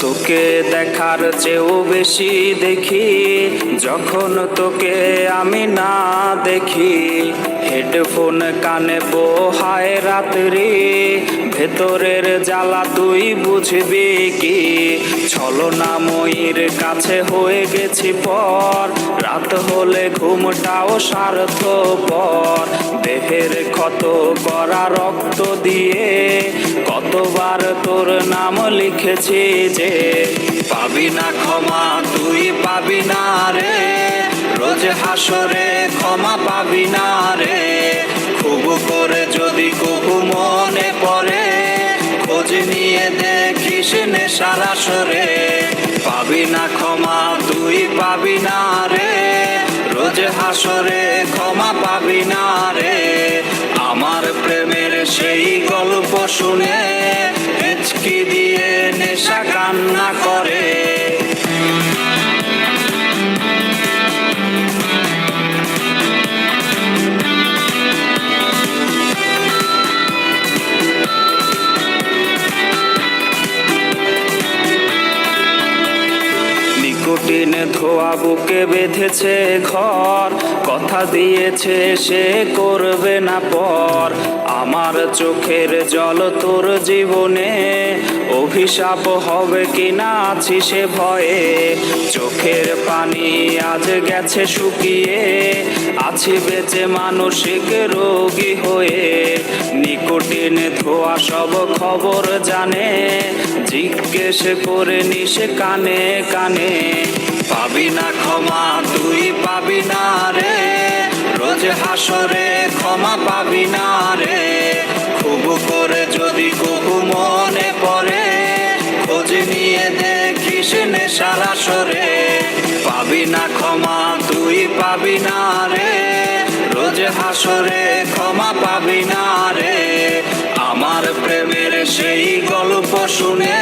তোকে দেখার চেয়েও বেশি দেখি যখন তোকে আমি না দেখি। হেডফোন কানে বোহায় রাত্রি, ভেতরের জ্বালা তুই বুঝবি কি। ছলনাময়ীর কাছে হয়ে গেছি পর, রাত হলে ঘুমটাও স্বার্থপর। দেহের ক্ষত করা রক্ত দিয়ে কতবার তোর নাম লিখেছি যে, পাবি না ক্ষমা তুই পাবি না রে, রোজ হাসরে ক্ষমা পাবি না রে। খুব করে যদি কবু মনে পড়ে, খোঁজ নিয়ে দেখিস নেশার আসরে। পাবি না ক্ষমা তুই পাবি না রে, রোজ হাসরে ক্ষমা পাবি না রে। আমার প্রেমের সেই গল্প শুনে হেঁচকি দিয়ে নেশা কান্না করে। নিকোটিন ধোয়া বুকে বেঁধেছে ঘর, কথা দিয়েছে সে করবে না পর। আমার চোখের জল তোর জীবনে অভিশাপ হবে কিনা আছি সে ভয়ে। চোখের পানি আজ গেছে শুকিয়ে, আছি বেঁচে মানসিক রোগী হয়ে। নিকোটিন ধোয়া সব খবর জানে, জিজ্ঞেস করে নিস কানে কানে। পাবি না ক্ষমা তুই পাবি না রে, রোজ হাসরে ক্ষমা পাবি না রে। খুব করে যদি কবু মনে পড়ে, খোঁজ নিয়ে দেখিস নেশার আসরে। পাবি না ক্ষমা তুই পাবি না রে, রোজ হাসরে ক্ষমা পাবি না রে। আমার প্রেমের সেই গল্প শুনে